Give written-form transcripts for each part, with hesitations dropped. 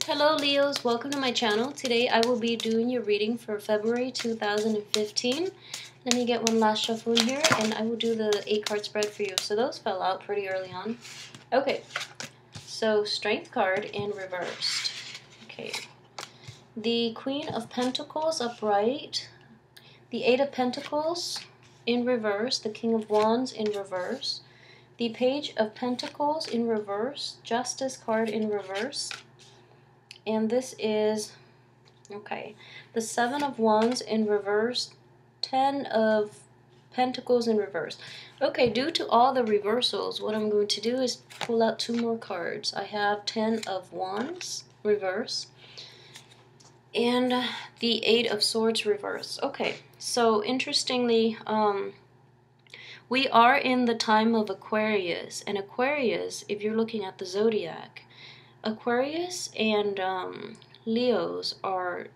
Hello Leos, welcome to my channel. Today I will be doing your reading for February 2015. Let me get one last shuffle in here and I will do the 8 card spread for you. So those fell out pretty early on. Okay, so Strength card in reversed. Okay, the Queen of Pentacles upright, the 8 of Pentacles in reverse, the King of Wands in reverse, the Page of Pentacles in reverse, Justice card in reverse, and this is, okay, the 7 of Wands in reverse, 10 of Pentacles in reverse. Okay, due to all the reversals, what I'm going to do is pull out 2 more cards. I have 10 of Wands reverse and the 8 of Swords reverse. Okay, so interestingly, we are in the time of Aquarius, and Aquarius, if you're looking at the zodiac, Aquarius and Leos are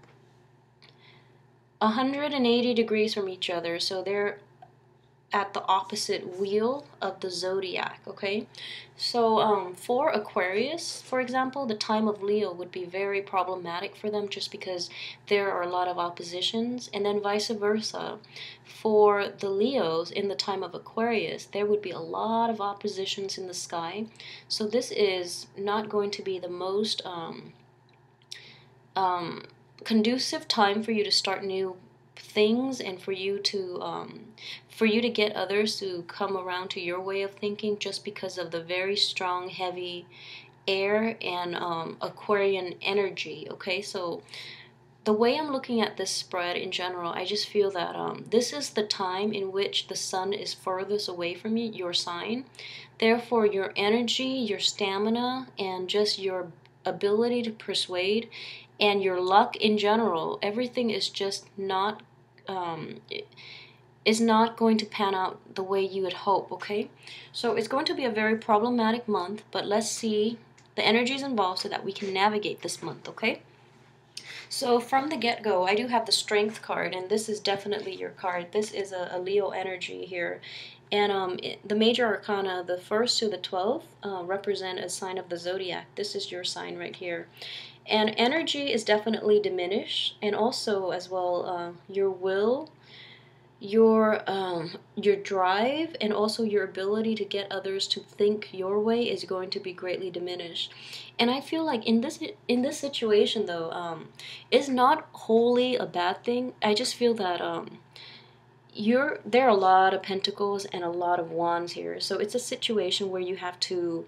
180 degrees from each other, so they're at the opposite wheel of the zodiac, okay? So for Aquarius, for example, the time of Leo would be very problematic for them just because there are a lot of oppositions, and then vice versa. For the Leos in the time of Aquarius, there would be a lot of oppositions in the sky. So this is not going to be the most conducive time for you to start new things and for you to get others to come around to your way of thinking, just because of the very strong, heavy air and Aquarian energy. Okay, so the way I'm looking at this spread in general, I just feel that this is the time in which the sun is furthest away from you, your sign. Therefore, your energy, your stamina, and just your ability to persuade and your luck in general, everything is just not is not going to pan out the way you would hope, okay? So it's going to be a very problematic month, but let's see the energies involved so that we can navigate this month, okay? So from the get-go, I do have the Strength card, and this is definitely your card. This is a Leo energy here. And the major arcana, the 1st to the 12th, represent a sign of the zodiac. This is your sign right here. And energy is definitely diminished, and also as well your will, your drive, and also your ability to get others to think your way is going to be greatly diminished. And I feel like in this situation though, is not wholly a bad thing. I just feel that there are a lot of pentacles and a lot of wands here, so it's a situation where you have to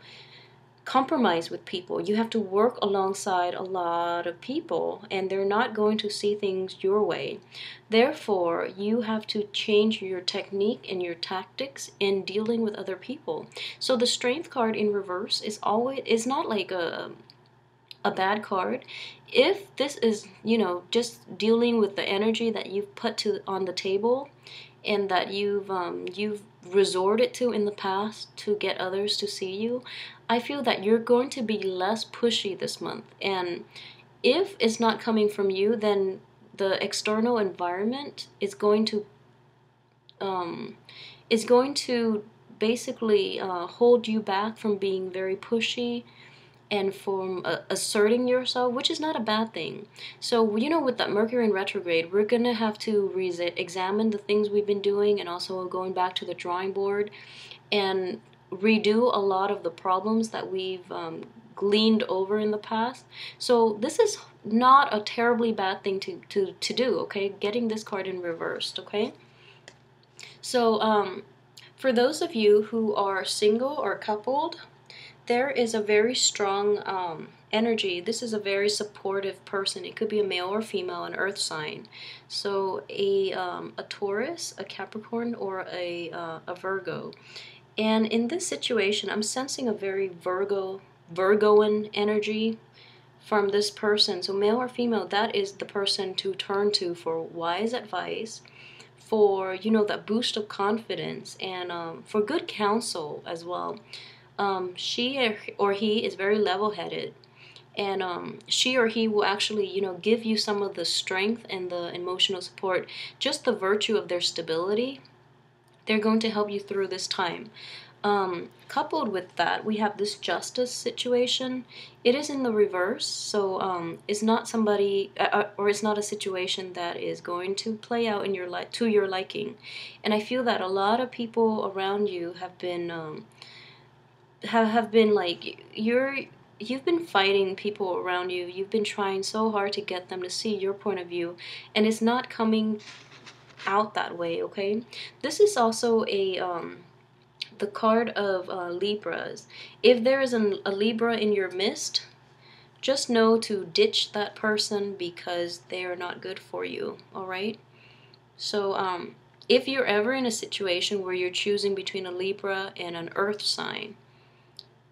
compromise with people. You have to work alongside a lot of people, and they're not going to see things your way. Therefore, you have to change your technique and your tactics in dealing with other people. So the Strength card in reverse is not like a bad card. If this is, just dealing with the energy that you've put on the table and that you've resorted to in the past to get others to see you, I feel that you're going to be less pushy this month. And if it's not coming from you, then the external environment is going to basically hold you back from being very pushy and from asserting yourself, which is not a bad thing. So, with that Mercury in retrograde, we're going to have to examine the things we've been doing, and also going back to the drawing board and redo a lot of the problems that we've gleaned over in the past. So this is not a terribly bad thing to do, okay? Getting this card in reversed, okay? So for those of you who are single or coupled, there is a very strong energy. This is a very supportive person. It could be a male or female, an earth sign. So a Taurus, a Capricorn, or a Virgo. And in this situation, I'm sensing a very Virgoan energy from this person. So male or female, that is the person to turn to for wise advice, for, that boost of confidence, and for good counsel as well. She or he is very level-headed, and she or he will actually, give you some of the strength and the emotional support, just the virtue of their stability. They're going to help you through this time. Coupled with that, we have this justice situation. It is in the reverse, so it's not somebody, or it's not a situation that is going to play out in your to your liking. And I feel that a lot of people around you have been have been like you've been fighting people around you. You've been trying so hard to get them to see your point of view, and it's not coming out that way. Okay, this is also a the card of Libras. If there is a Libra in your midst, just know to ditch that person because they are not good for you, all right? So if you're ever in a situation where you're choosing between a Libra and an earth sign,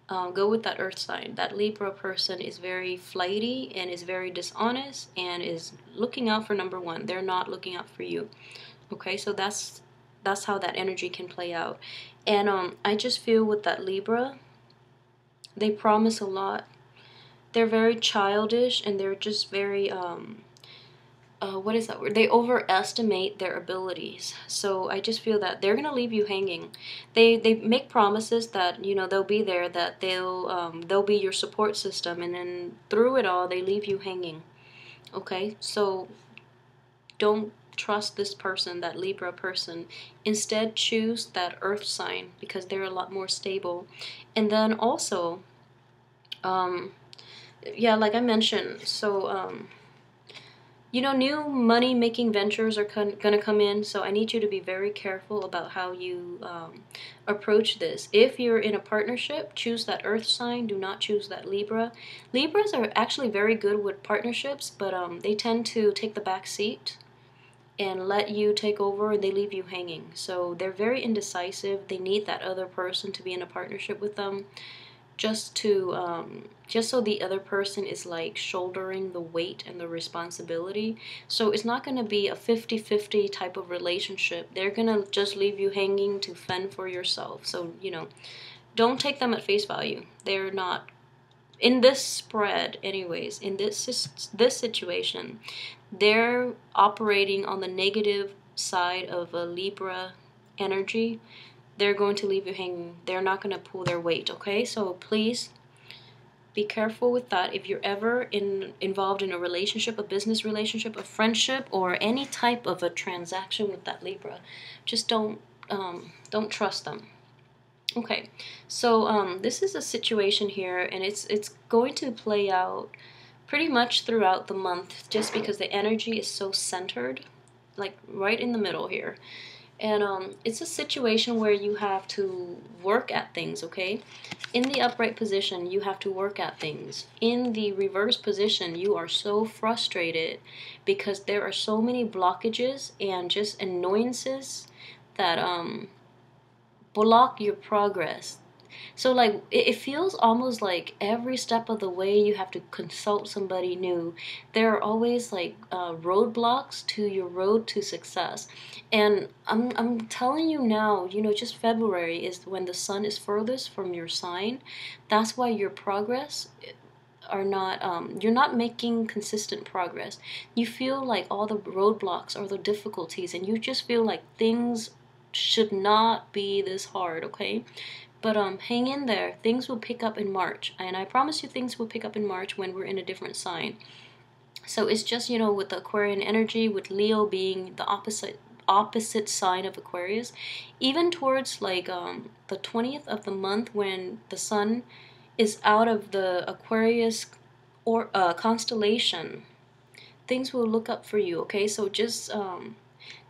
go with that earth sign. That Libra person is very flighty and is very dishonest and is looking out for number one. They're not looking out for you. Okay, so that's how that energy can play out. And I just feel with that Libra, they promise a lot. They're very childish and they're just very what is that word? They overestimate their abilities. So I just feel that they're gonna leave you hanging. They make promises that they'll be there, that they'll be your support system, and then through it all they leave you hanging. Okay, so don't trust this person, that Libra person. Instead, choose that earth sign because they're a lot more stable. And then also, yeah, like I mentioned, so new money making ventures are gonna come in, so I need you to be very careful about how you approach this. If you're in a partnership, choose that earth sign. Do not choose that Libra. Libras are actually very good with partnerships, but they tend to take the back seat and let you take over, and they leave you hanging. So they're very indecisive. They need that other person to be in a partnership with them, just so the other person is like shouldering the weight and the responsibility. So it's not going to be a 50-50 type of relationship. They're going to just leave you hanging to fend for yourself. So don't take them at face value. They're not in this spread anyways. In this situation, they're operating on the negative side of a Libra energy. They're going to leave you hanging. They're not going to pull their weight, okay? So please be careful with that. If you're ever involved in a relationship, a business relationship, a friendship, or any type of a transaction with that Libra, just don't trust them. Okay, so this is a situation here, and it's going to play out pretty much throughout the month, just because the energy is so centered, like right in the middle here. And it's a situation where you have to work at things, okay? In the upright position, you have to work at things. In the reverse position, you are so frustrated because there are so many blockages and just annoyances that block your progress. So like it feels almost like every step of the way you have to consult somebody new. There are always like roadblocks to your road to success. And I'm telling you now, just February is when the sun is furthest from your sign. That's why your progress are not you're not making consistent progress. You feel like all the roadblocks or the difficulties, and you just feel like things should not be this hard, okay? But hang in there. Things will pick up in March, and I promise you things will pick up in March when we're in a different sign. So it's just, with the Aquarian energy, with Leo being the opposite sign of Aquarius, even towards like the 20th of the month, when the sun is out of the Aquarius or constellation, things will look up for you, okay? So just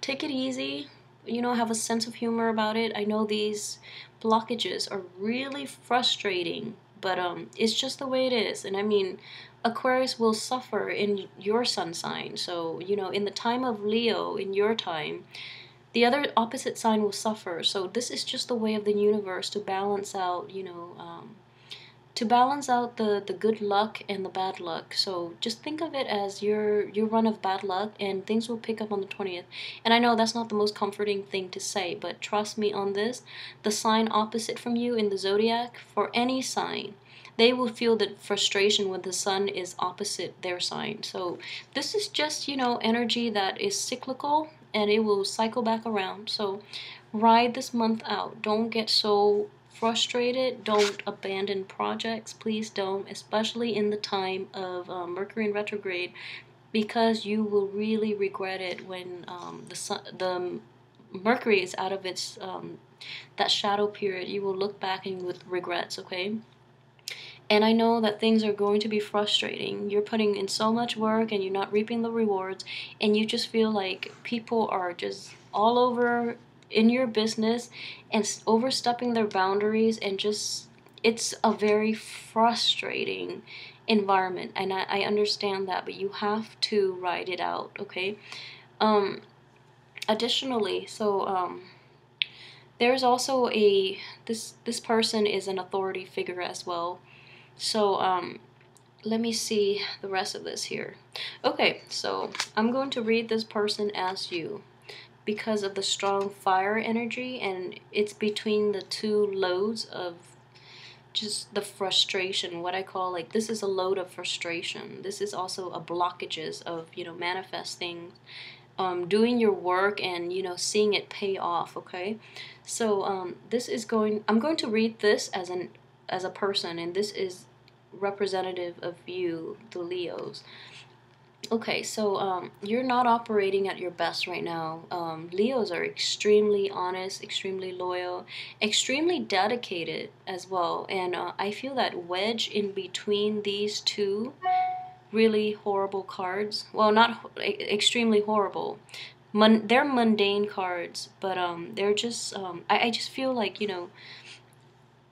take it easy, have a sense of humor about it. I know these blockages are really frustrating, but it's just the way it is. And I mean, Aquarius will suffer in your sun sign. So, in the time of Leo, in your time, the other opposite sign will suffer. So this is just the way of the universe to balance out, the good luck and the bad luck. So just think of it as your run of bad luck, and things will pick up on the 20th. And I know that's not the most comforting thing to say, but trust me on this. The sign opposite from you in the zodiac, for any sign, they will feel the frustration when the sun is opposite their sign. So this is just, energy that is cyclical, and it will cycle back around. So ride this month out. Don't get so frustrated, don't abandon projects. Please don't, especially in the time of Mercury in retrograde, because you will really regret it when the Mercury is out of its that shadow period. You will look back and with regrets, okay? And I know that things are going to be frustrating. You're putting in so much work and you're not reaping the rewards, and you just feel like people are just all over in your business and overstepping their boundaries, and just it's a very frustrating environment. And I understand that, but you have to ride it out, okay? Um, Additionally, there's also this person is an authority figure as well. So let me see the rest of this here. Okay, so I'm going to read this person as you because of the strong fire energy, and it's between the two loads of just the frustration, what I call, like, this is a load of frustration. This is also a blockages of, manifesting, doing your work and, seeing it pay off, okay? So I'm going to read this as a person, and this is representative of you, the Leos. Okay, so you're not operating at your best right now. Leos are extremely honest, extremely loyal, extremely dedicated as well. And I feel that wedge in between these two really horrible cards. Well, not extremely horrible. They're mundane cards, but they're just, I just feel like,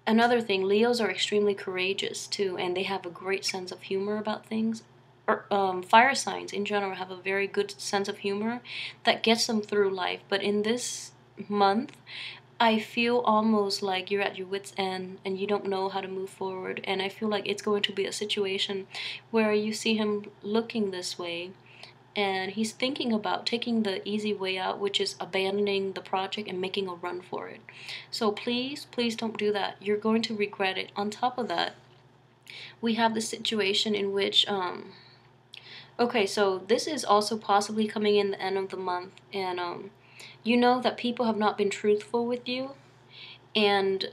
another thing, Leos are extremely courageous too, and they have a great sense of humor about things. Fire signs in general have a very good sense of humor that gets them through life. But in this month, I feel almost like you're at your wit's end and you don't know how to move forward. And I feel like it's going to be a situation where you see him looking this way, and he's thinking about taking the easy way out, which is abandoning the project and making a run for it. So please, please don't do that. You're going to regret it. On top of that, we have the situation in which okay, so this is also possibly coming in the end of the month, and you know that people have not been truthful with you, and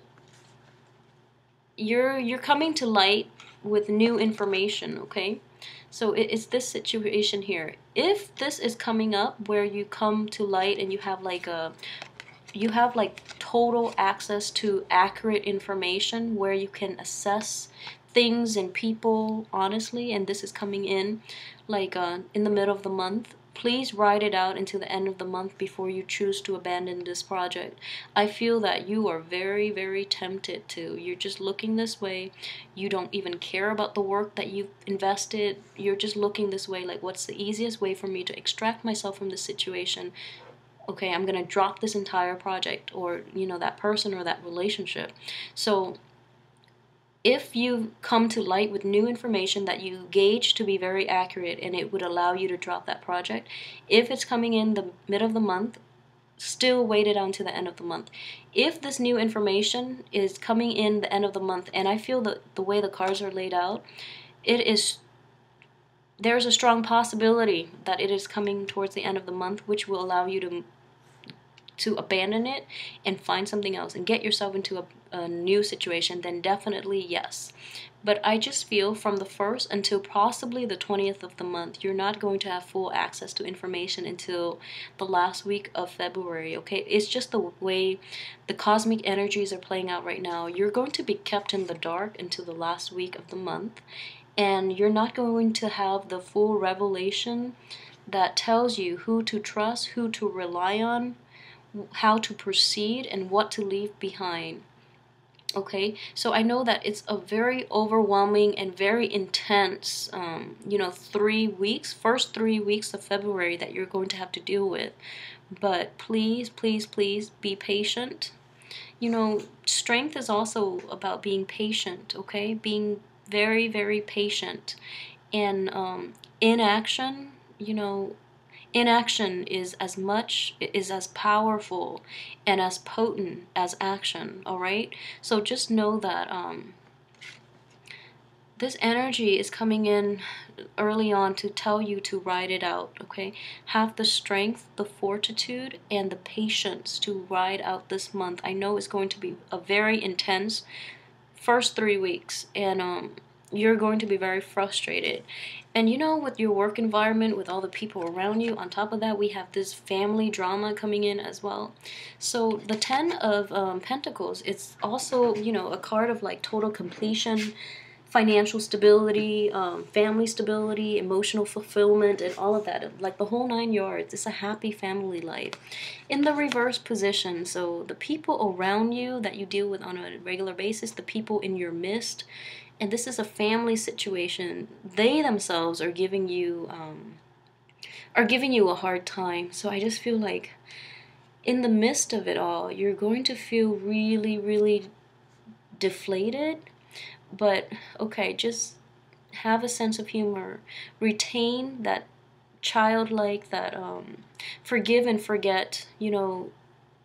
you're coming to light with new information, okay? So it's this situation here. If this is coming up where you come to light and you have like total access to accurate information where you can assess things and people honestly, and this is coming in like in the middle of the month, please ride it out into the end of the month before you choose to abandon this project. I feel that you are very, very tempted to. You're just looking this way. You don't even care about the work that you've invested. You're just looking this way like, what's the easiest way for me to extract myself from this situation? Okay, I'm gonna drop this entire project, or that person or that relationship. So if you come to light with new information that you gauge to be very accurate and it would allow you to drop that project, if it's coming in the mid of the month, still wait it until the end of the month. If this new information is coming in the end of the month, and I feel that the way the cards are laid out, there's a strong possibility that it is coming towards the end of the month, which will allow you to abandon it and find something else and get yourself into a new situation, then definitely yes. But I just feel from the 1st until possibly the 20th of the month, you're not going to have full access to information until the last week of February, okay? It's just the way the cosmic energies are playing out right now. You're going to be kept in the dark until the last week of the month, and you're not going to have the full revelation that tells you who to trust, who to rely on, how to proceed, and what to leave behind. Okay, so I know that it's a very overwhelming and very intense 3 weeks, first 3 weeks of February that you're going to have to deal with. But please, please, please be patient. Strength is also about being patient, okay? Being very, very patient. And inaction, inaction is as powerful and as potent as action, all right? So just know that this energy is coming in early on to tell you to ride it out, okay? Have the strength, the fortitude, and the patience to ride out this month. I know it's going to be a very intense first 3 weeks, and you're going to be very frustrated. And you know, with your work environment, with all the people around you, on top of that, we have this family drama coming in as well. So the 10 of Pentacles, it's also, you know, a card of like total completion, financial stability, family stability, emotional fulfillment, and all of that. Like the whole 9 yards. It's a happy family life. In the reverse position, so the people around you that you deal with on a regular basis, the people in your midst, and this is a family situation, they themselves are giving you a hard time. So I just feel like in the midst of it all, you're going to feel really, really deflated. But okay, just have a sense of humor. Retain that childlike, that forgive and forget, you know,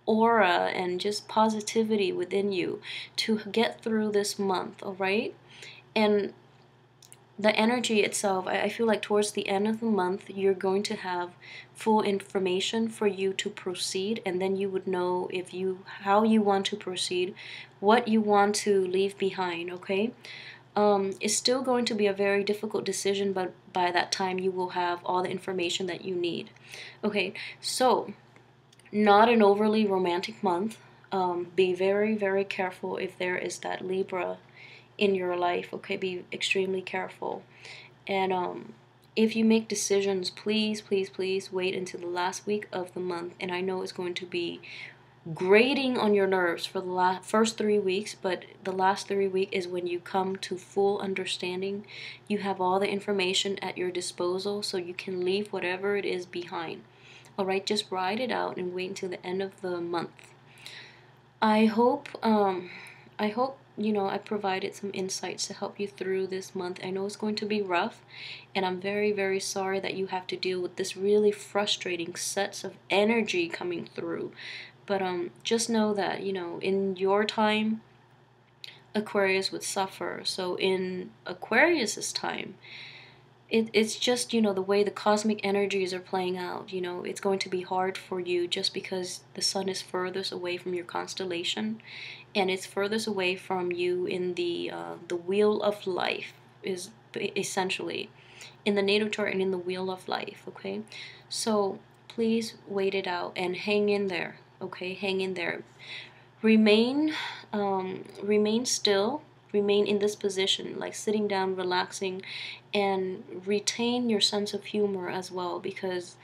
aura and just positivity within you to get through this month, all right? And the energy itself, I feel like towards the end of the month, you're going to have full information for you to proceed, and then you would know if you how you want to proceed, what you want to leave behind, okay? It's still going to be a very difficult decision, but by that time you will have all the information that you need. Okay, so not an overly romantic month. Be very, very careful if there is that Libra in your life, okay? Be extremely careful. And if you make decisions, please, please, please wait until the last week of the month. And I know it's going to be grating on your nerves for the first 3 weeks, but the last 3 weeks is when you come to full understanding. You have all the information at your disposal, so you can leave whatever it is behind. All right, just ride it out and wait until the end of the month. I hope you know I provided some insights to help you through this month. I know it's going to be rough, and I'm very, very sorry that you have to deal with this really frustrating sets of energy coming through. But just know that, you know, in your time, Aquarius would suffer. So in Aquarius's time, it's just, you know, the way the cosmic energies are playing out. You know, it's going to be hard for you just because the sun is furthest away from your constellation, and it's furthest away from you in the wheel of life, is essentially in the natal chart and in the wheel of life. Okay, so please wait it out and hang in there. Okay, hang in there. Remain, remain still. Remain in this position, like sitting down, relaxing, and retain your sense of humor as well, because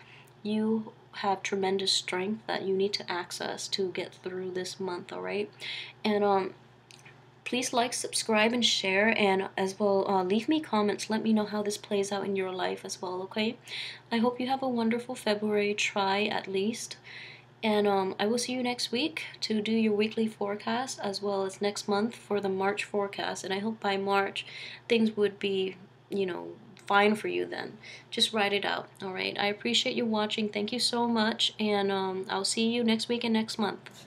you have tremendous strength that you need to access to get through this month. All right, and please like, subscribe, and share, and as well leave me comments. Let me know how this plays out in your life as well. Okay, I hope you have a wonderful February. Try at least. And I will see you next week to do your weekly forecast, as well as next month for the March forecast. And I hope by March things would be, you know, fine for you then. Just write it out, all right? I appreciate you watching. Thank you so much. And I'll see you next week and next month.